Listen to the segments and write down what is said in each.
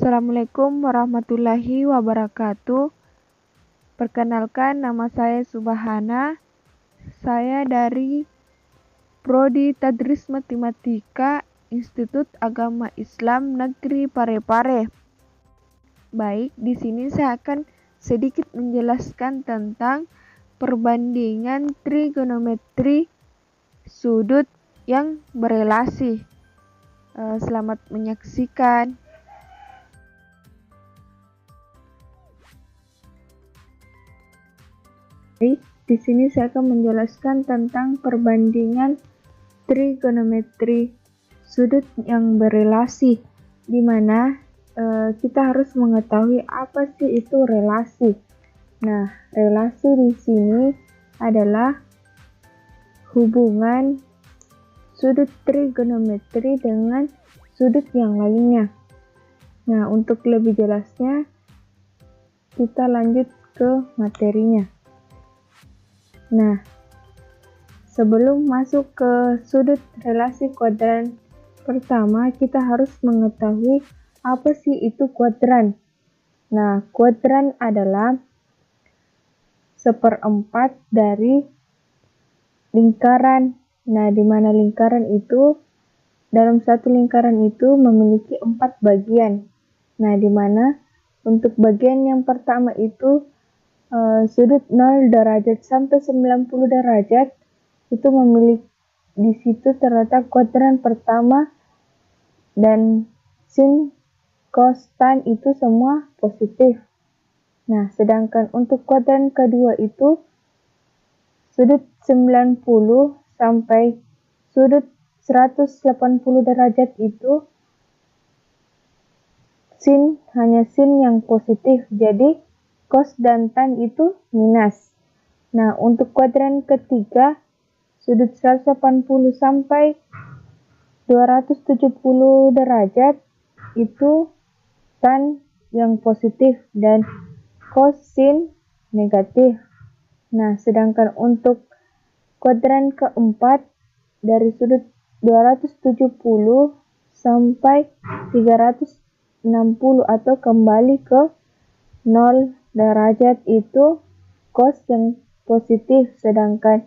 Assalamualaikum warahmatullahi wabarakatuh. Perkenalkan, nama saya Subhana. Saya dari Prodi Tadris Matematika Institut Agama Islam Negeri Parepare. Baik, di sini saya akan sedikit menjelaskan tentang perbandingan trigonometri sudut yang berelasi. Selamat menyaksikan. Baik, di sini saya akan menjelaskan tentang perbandingan trigonometri sudut yang berelasi, di mana kita harus mengetahui apa sih itu relasi. Nah, relasi di sini adalah hubungan sudut trigonometri dengan sudut yang lainnya. Nah, untuk lebih jelasnya, kita lanjut ke materinya. Nah, sebelum masuk ke sudut relasi kuadran pertama, kita harus mengetahui apa sih itu kuadran. Nah, kuadran adalah 1/4 dari lingkaran. Nah, di mana lingkaran itu, dalam satu lingkaran itu memiliki 4 bagian. Nah, di mana untuk bagian yang pertama itu sudut 0 derajat sampai 90 derajat itu memiliki, di situ terletak kuadran pertama, dan sin, cos, tan itu semua positif. Nah, sedangkan untuk kuadran kedua itu sudut 90 sampai sudut 180 derajat itu hanya sin yang positif, jadi cos dan tan itu minus. Nah, untuk kuadran ketiga, sudut 180 sampai 270 derajat itu tan yang positif dan cos sin negatif. Nah, sedangkan untuk kuadran keempat, dari sudut 270 sampai 360 atau kembali ke 0 derajat itu cos yang positif, sedangkan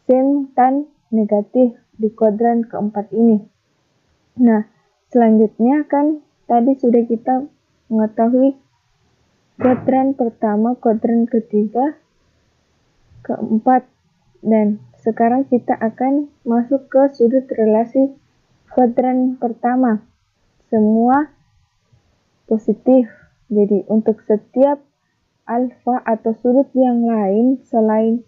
sin tan negatif di kuadran keempat ini. Nah, selanjutnya kan tadi sudah kita mengetahui kuadran pertama, kuadran ketiga, keempat, dan sekarang kita akan masuk ke sudut relasi kuadran pertama. Semua positif. Jadi untuk setiap alfa atau sudut yang lain selain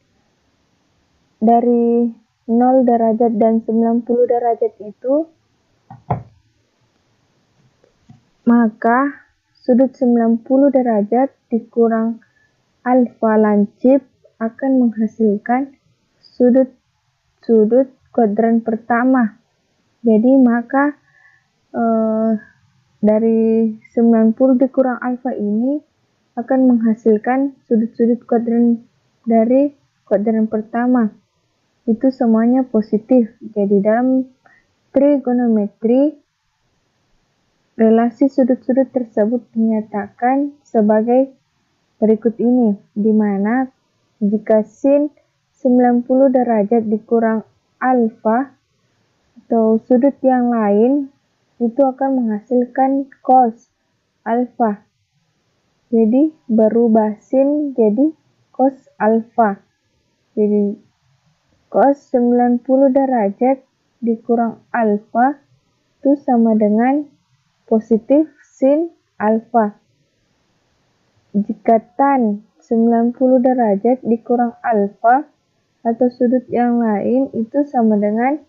dari 0 derajat dan 90 derajat itu, maka sudut 90 derajat dikurang alfa lancip akan menghasilkan sudut kuadran pertama. Jadi maka dari 90 dikurang alfa ini akan menghasilkan sudut-sudut kuadran dari kuadran pertama. Itu semuanya positif. Jadi dalam trigonometri, relasi sudut-sudut tersebut dinyatakan sebagai berikut ini, di mana jika sin 90 derajat dikurang alfa atau sudut yang lain, itu akan menghasilkan cos alfa. Jadi berubah sin jadi cos alfa. Jadi cos 90 derajat dikurang alfa itu sama dengan positif sin alfa. Jika tan 90 derajat dikurang alfa atau sudut yang lain itu sama dengan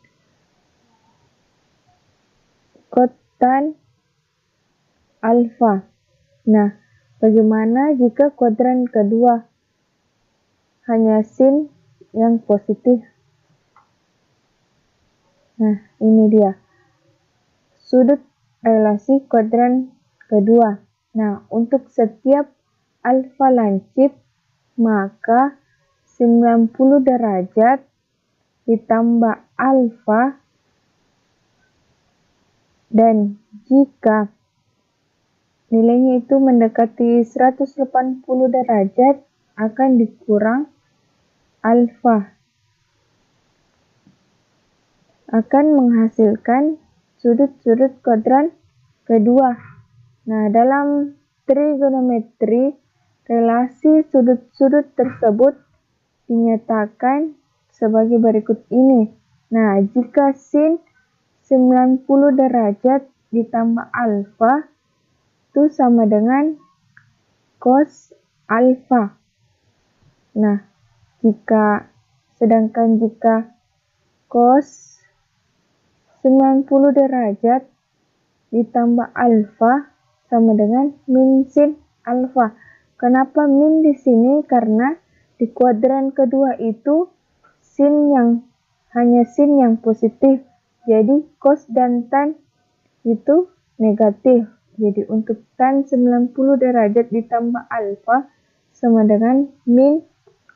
tan alfa. Nah, bagaimana jika kuadran kedua hanya sin yang positif? Nah, ini dia sudut relasi kuadran kedua. Nah, untuk setiap alfa lancip, maka 90 derajat ditambah alfa, dan jika nilainya itu mendekati 180 derajat akan dikurang alfa, akan menghasilkan sudut-sudut kuadran kedua. Nah, dalam trigonometri, relasi sudut-sudut tersebut dinyatakan sebagai berikut ini. Nah, jika sin 90 derajat ditambah alfa itu sama dengan cos alfa. Nah, sedangkan jika cos 90 derajat ditambah alfa sama dengan min sin alfa. Kenapa min di sini? Karena di kuadran kedua itu hanya sin yang positif. Jadi cos dan tan itu negatif. Jadi untuk tan 90 derajat ditambah alfa sama dengan min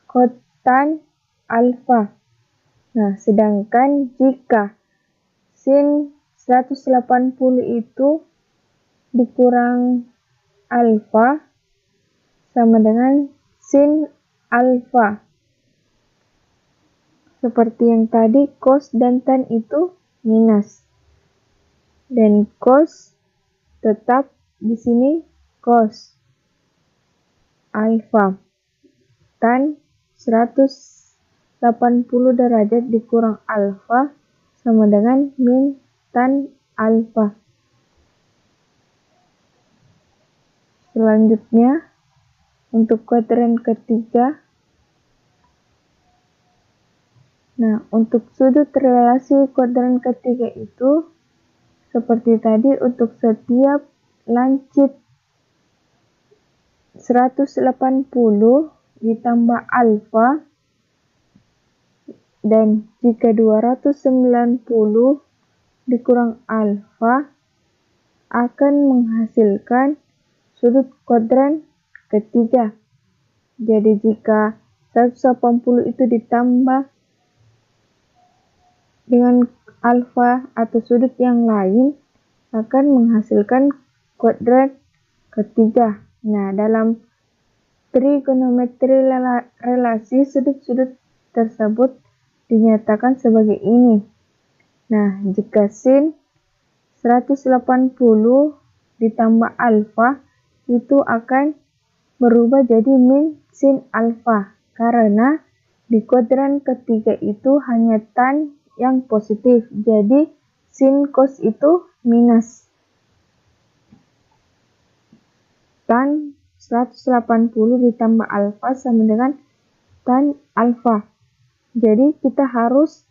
kotan alfa. Nah, sedangkan jika sin 180 itu dikurang alfa sama dengan sin alfa. Seperti yang tadi, cos dan tan itu minus. Dan cos tetap di sini cos alfa. Tan 180 derajat dikurang alfa sama dengan min tan alfa. Selanjutnya, untuk kuadran ketiga. Nah, untuk sudut relasi kuadran ketiga itu seperti tadi, untuk setiap lancip 180 ditambah alfa, dan jika 290 dikurang alfa akan menghasilkan sudut kuadran ketiga. Jadi jika 180 itu ditambah dengan alfa atau sudut yang lain akan menghasilkan kuadran ketiga. Nah, dalam trigonometri relasi sudut-sudut tersebut dinyatakan sebagai ini. Nah, jika sin 180 ditambah alfa itu akan berubah jadi min sin alfa, karena di kuadran ketiga itu hanya tan yang positif, jadi sin cos itu minus. Tan 180 ditambah alfa sama dengan tan alfa. Jadi kita harus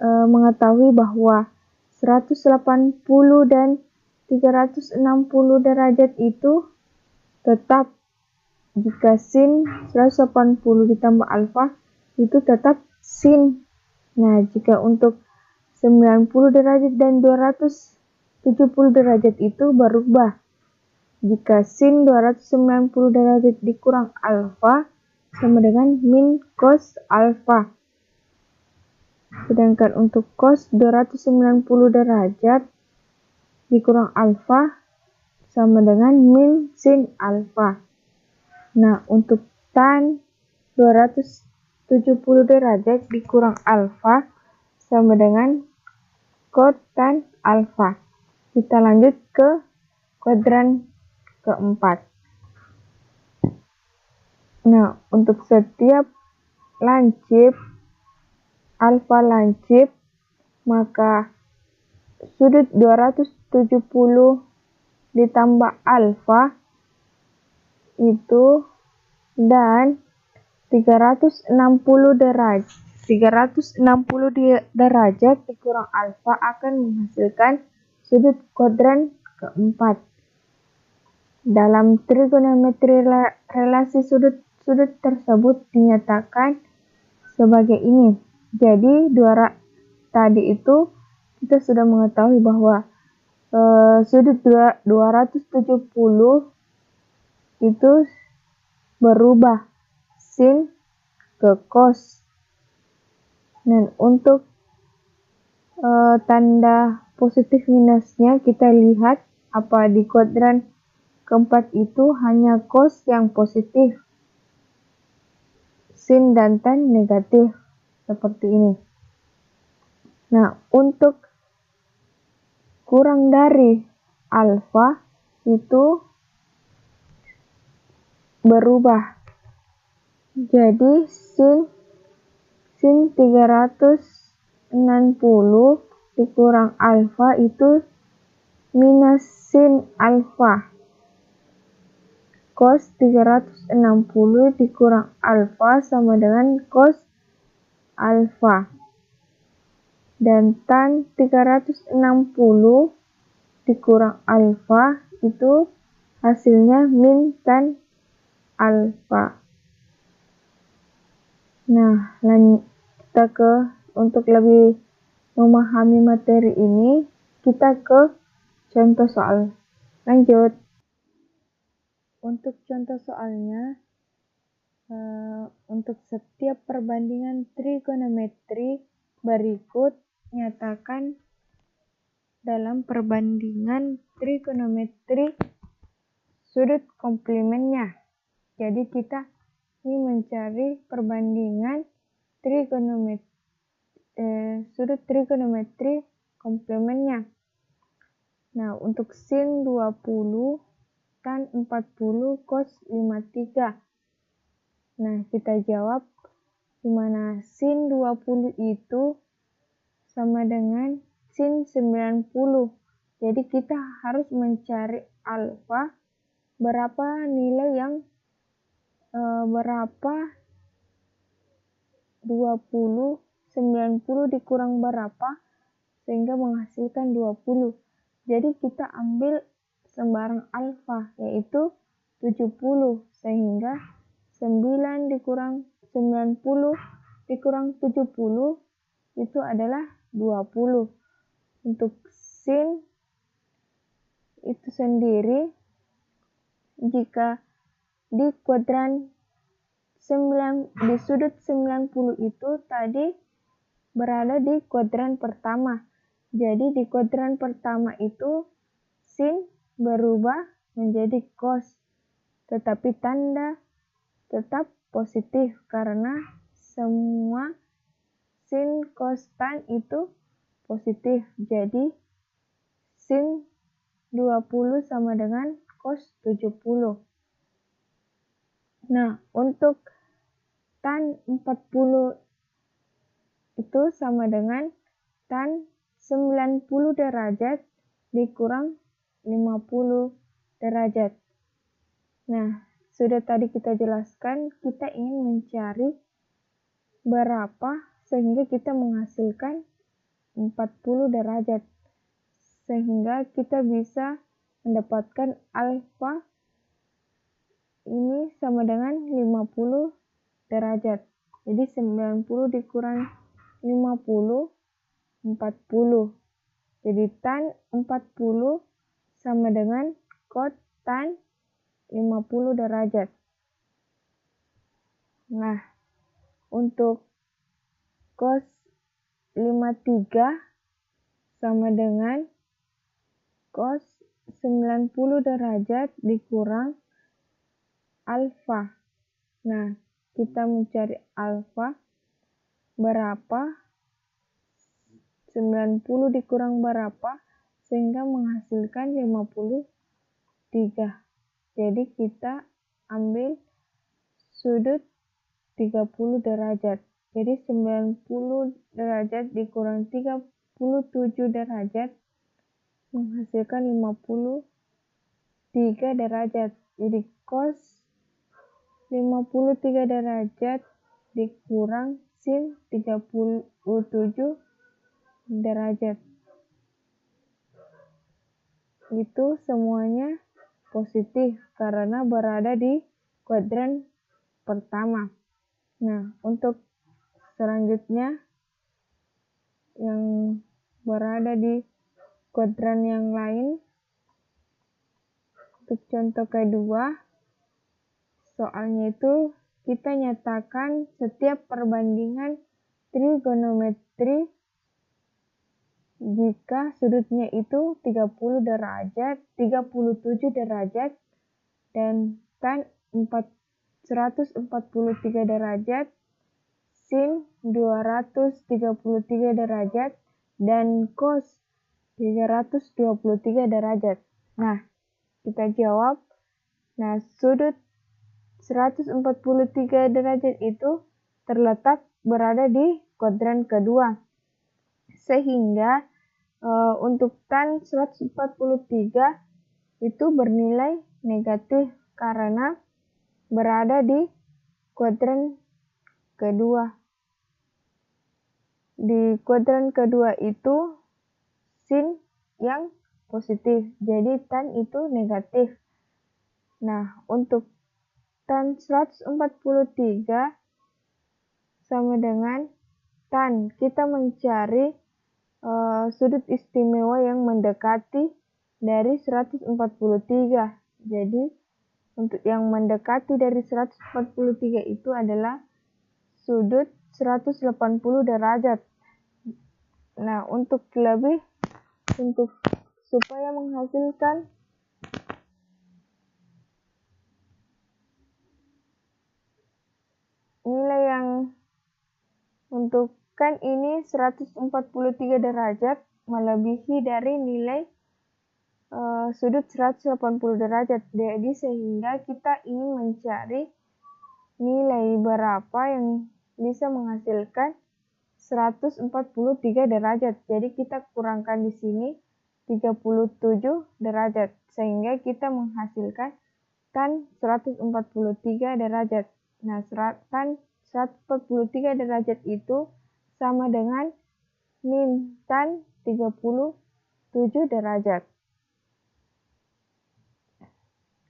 mengetahui bahwa 180 dan 360 derajat itu tetap, jika sin 180 ditambah alfa itu tetap sin. Nah, jika untuk 90 derajat dan 270 derajat itu berubah. Jika sin 290 derajat dikurang alfa sama dengan min cos alfa. Sedangkan untuk cos 290 derajat dikurang alfa sama dengan min sin alfa. Nah, untuk tan 270 derajat dikurang alfa sama dengan kotan alfa. Kita lanjut ke kuadran keempat. Nah, untuk setiap lancip alfa lancip, maka sudut 270 ditambah alfa itu dan 360 derajat dikurang alfa akan menghasilkan sudut kuadran keempat. Dalam trigonometri relasi sudut-sudut tersebut dinyatakan sebagai ini. Jadi tadi itu kita sudah mengetahui bahwa sudut 270 itu berubah sin ke cos. Dan untuk tanda positif minusnya kita lihat apa di kuadran keempat itu hanya cos yang positif, sin dan tan negatif, seperti ini. Nah, untuk kurang dari alfa itu berubah. Jadi sin 360 dikurang alfa itu minus sin alfa. Cos 360 dikurang alfa sama dengan cos alfa. Dan tan 360 dikurang alfa itu hasilnya min tan alfa. Nah, kita untuk lebih memahami materi ini, kita ke contoh soal. Lanjut. Untuk contoh soalnya, untuk setiap perbandingan trigonometri berikut, nyatakan dalam perbandingan trigonometri sudut komplemennya. Jadi kita ini mencari perbandingan sudut trigonometri komplemennya. Nah, untuk sin 20 tan 40 cos 53. Nah, kita jawab di mana sin 20 itu sama dengan sin 90. Jadi kita harus mencari alfa, berapa nilai yang berapa 20, 90 dikurang berapa sehingga menghasilkan 20. Jadi kita ambil sembarang alfa, yaitu 70, sehingga 9 dikurang 90 dikurang 70 itu adalah 20. Untuk sin itu sendiri, jika di sudut 90 itu tadi berada di kuadran pertama. Jadi di kuadran pertama itu sin berubah menjadi cos, tetapi tanda tetap positif karena semua sin, cos, tan itu positif. Jadi sin 20 sama dengan cos 70. Nah, untuk tan 40 itu sama dengan tan 90 derajat dikurang 50 derajat. Nah, sudah tadi kita jelaskan, kita ingin mencari berapa sehingga kita menghasilkan 40 derajat. Sehingga kita bisa mendapatkan alfa ini sama dengan 50 derajat. Jadi 90 dikurang 50, 40. Jadi tan 40 sama dengan cos tan 50 derajat. Nah, untuk cos 53 sama dengan cos 90 derajat dikurang alfa. Nah, kita mencari alfa berapa 90 dikurang berapa sehingga menghasilkan 53. Jadi kita ambil sudut 30 derajat. Jadi 90 derajat dikurang 37 derajat menghasilkan 53 derajat. Jadi cos 53 derajat dikurang sin 37 derajat. Itu semuanya positif karena berada di kuadran pertama. Nah, untuk selanjutnya yang berada di kuadran yang lain, untuk contoh kedua, soalnya itu kita nyatakan setiap perbandingan trigonometri jika sudutnya itu 30 derajat, 37 derajat, dan tan 143 derajat, sin 233 derajat, dan cos 323 derajat. Nah, kita jawab. Nah, sudut 143 derajat itu terletak berada di kuadran kedua. Sehingga untuk tan 143 itu bernilai negatif karena berada di kuadran kedua. Di kuadran kedua itu sin yang positif, jadi tan itu negatif. Nah, untuk tan 143 sama dengan tan, kita mencari sudut istimewa yang mendekati dari 143. Jadi, untuk yang mendekati dari 143 itu adalah sudut 180 derajat. Nah, supaya menghasilkan nilai yang untuk kan ini 143 derajat melebihi dari nilai sudut 180 derajat. Jadi sehingga kita ingin mencari nilai berapa yang bisa menghasilkan 143 derajat. Jadi kita kurangkan di sini 37 derajat sehingga kita menghasilkan tan 143 derajat. Nah, tan 143 derajat itu sama dengan min tan 37 derajat.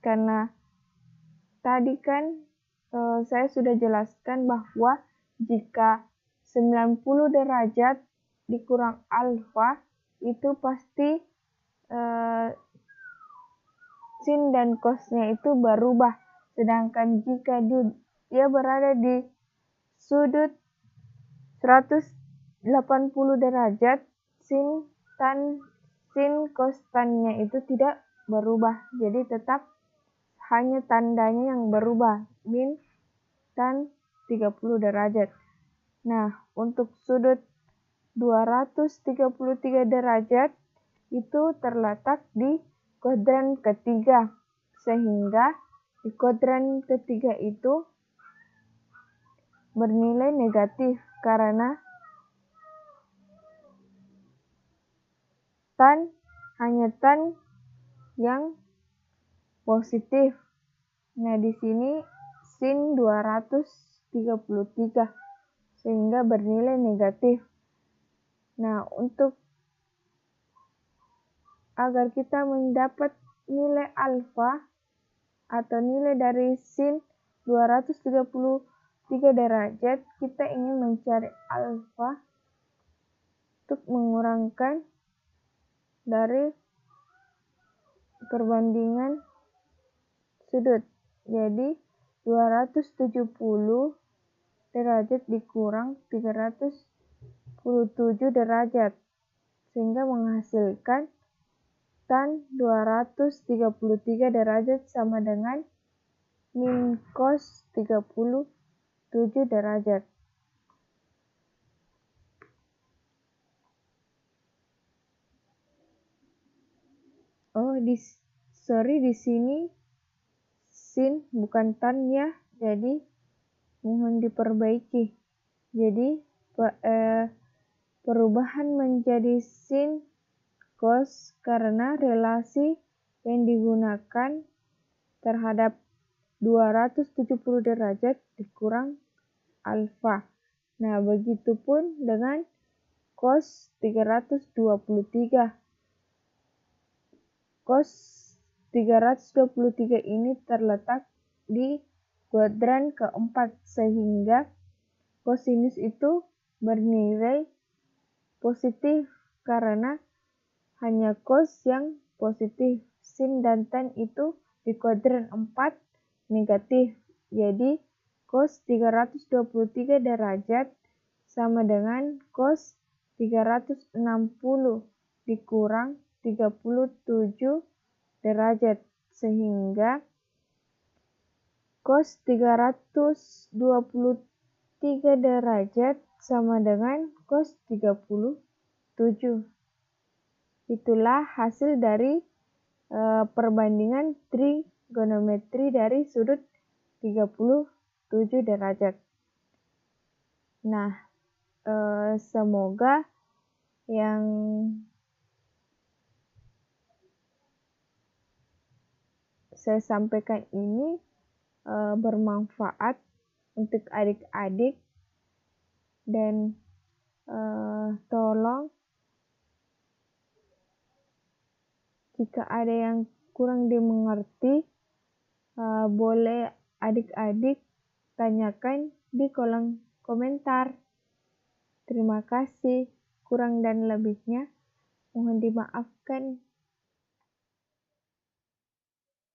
Karena tadi kan saya sudah jelaskan bahwa jika 90 derajat dikurang alfa itu pasti sin dan cosnya itu berubah. Sedangkan jika dia berada di sudut 180 derajat, sin cos tannya itu tidak berubah. Jadi tetap hanya tandanya yang berubah, min tan 30 derajat. Nah, untuk sudut 233 derajat itu terletak di kuadran ketiga. Sehingga di kuadran ketiga itu bernilai negatif karena hanya tan yang positif. Nah, di sini sin 233 sehingga bernilai negatif. Nah, untuk agar kita mendapat nilai alfa atau nilai dari sin 233 derajat, kita ingin mencari alfa untuk mengurangkan dari perbandingan sudut. Jadi 270 derajat dikurang 307 derajat sehingga menghasilkan tan 233 derajat sama dengan min cos 37 derajat. Di sini sin bukan tan ya, jadi mohon diperbaiki. Jadi perubahan menjadi sin cos karena relasi yang digunakan terhadap 270 derajat dikurang alfa. Nah, begitupun dengan cos 323. Cos 323 ini terletak di kuadran keempat sehingga kosinus itu bernilai positif karena hanya cos yang positif. Sin dan tan itu di kuadran 4 negatif. Jadi cos 323 derajat sama dengan cos 360 dikurang 37 derajat sehingga cos 323 derajat sama dengan cos 37. Itulah hasil dari perbandingan trigonometri dari sudut 37 derajat. Nah, semoga yang saya sampaikan ini bermanfaat untuk adik-adik, dan tolong jika ada yang kurang dimengerti, boleh adik-adik tanyakan di kolom komentar. Terima kasih, kurang dan lebihnya mohon dimaafkan.